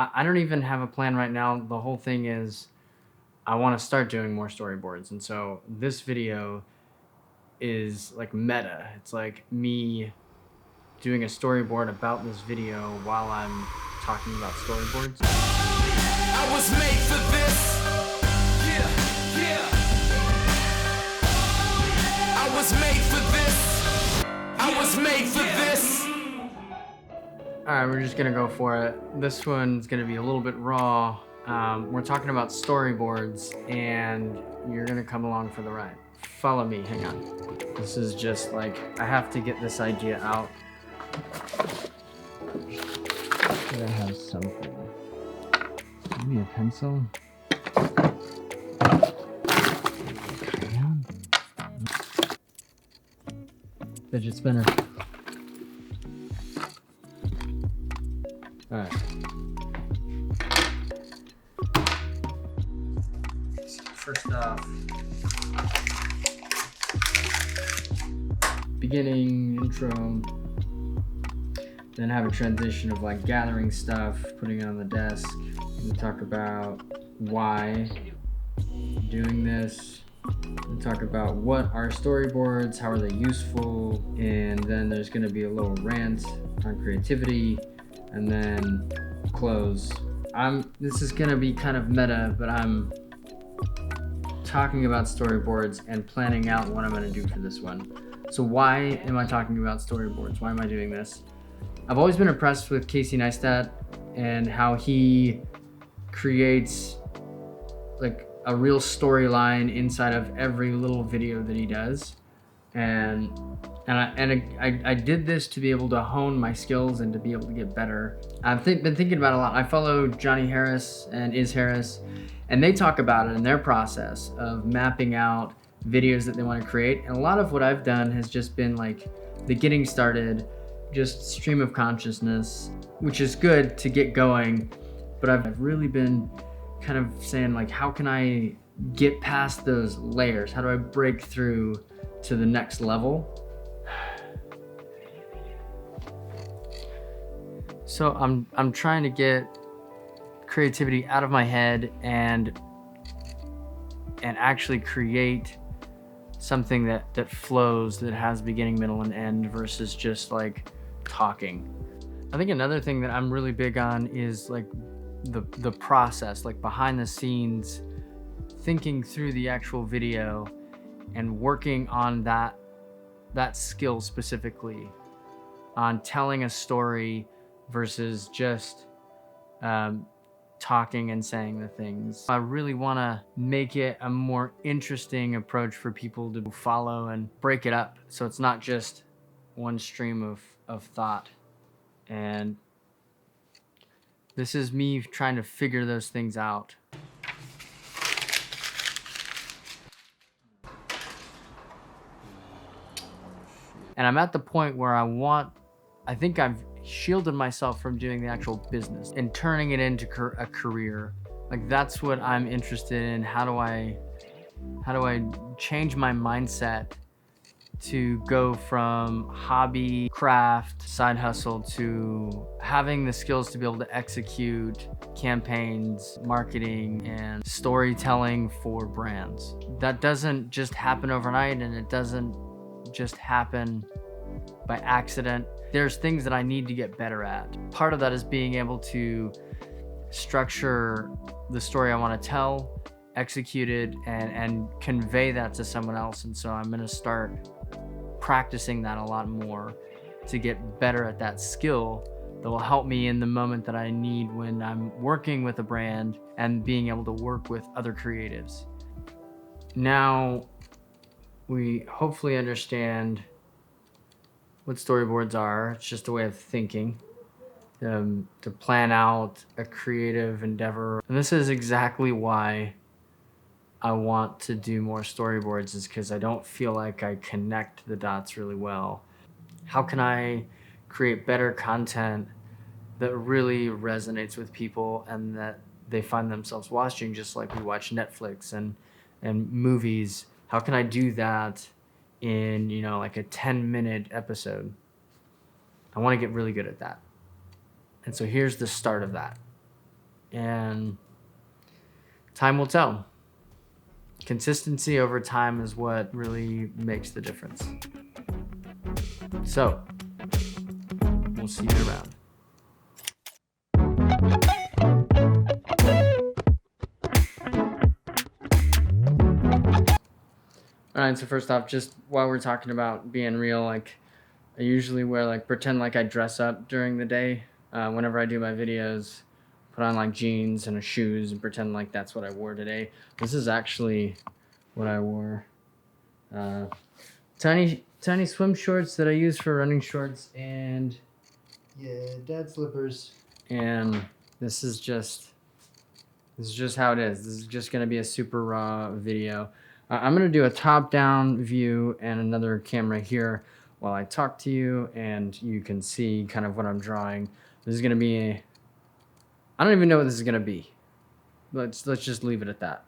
I don't even have a plan right now. The whole thing is I want to start doing more storyboards. And so this video is like meta. It's like me doing a storyboard about this video while I'm talking about storyboards. I was made for this. Yeah, yeah. I was made for this. I was made for this. All right, we're just gonna go for it. This one's gonna be a little bit raw. We're talking about storyboards, and you're gonna come along for the ride. Follow me, hang on. This is just like, I have to get this idea out. Should I have something? Maybe a pencil? Fidget spinner. All right. So first off, beginning, intro, then have a transition of like gathering stuff, putting it on the desk. We talk about why doing this. We talk about what are storyboards, how are they useful, and then there's going to be a little rant on creativity, and then close. This is going to be kind of meta, but I'm talking about storyboards and planning out what I'm going to do for this one. So why am I talking about storyboards? Why am I doing this? I've always been impressed with Casey Neistat and how he creates like a real storyline inside of every little video that he does. And I did this to be able to hone my skills and to be able to get better. I've been thinking about it a lot. I follow Johnny Harris and Is Harris, and they talk about it in their process of mapping out videos that they want to create. And a lot of what I've done has just been like the getting started, just stream of consciousness, which is good to get going. But I've really been kind of saying like, how can I get past those layers? How do I break through to the next level? So I'm trying to get creativity out of my head and actually create something that flows, that has beginning, middle, and end versus just like talking. I think another thing that I'm really big on is like the process, like behind the scenes, thinking through the actual video and working on that skill specifically on telling a story versus just talking and saying the things. I really want to make it a more interesting approach for people to follow and break it up so it's not just one stream of thought. And this is me trying to figure those things out. And I'm at the point where I think I've shielded myself from doing the actual business and turning it into a career. Like that's what I'm interested in. How do I change my mindset to go from hobby, craft, side hustle to having the skills to be able to execute campaigns, marketing, and storytelling for brands. That doesn't just happen overnight, and it doesn't just happen by accident. There's things that I need to get better at. Part of that is being able to structure the story I want to tell, execute it, and convey that to someone else. And so I'm going to start practicing that a lot more to get better at that skill that will help me in the moment that I need when I'm working with a brand and being able to work with other creatives. Now, we hopefully understand what storyboards are. It's just a way of thinking, to plan out a creative endeavor. And this is exactly why I want to do more storyboards, is because I don't feel like I connect the dots really well. How can I create better content that really resonates with people and that they find themselves watching, just like we watch Netflix and movies? How can I do that in, like a 10-minute episode? I want to get really good at that. And so here's the start of that. and time will tell. Consistency over time is what really makes the difference. So, we'll see you around. All right, so first off, just while we're talking about being real, like I usually wear like pretend like I dress up during the day. Whenever I do my videos, put on like jeans and shoes and pretend like that's what I wore today. This is actually what I wore. Tiny swim shorts that I use for running shorts, and yeah, dad slippers. And this is just how it is. This is just gonna be a super raw video. I'm gonna do a top-down view and another camera here while I talk to you, and you can see kind of what I'm drawing. This is gonna be I don't even know what this is gonna be. Let's just leave it at that.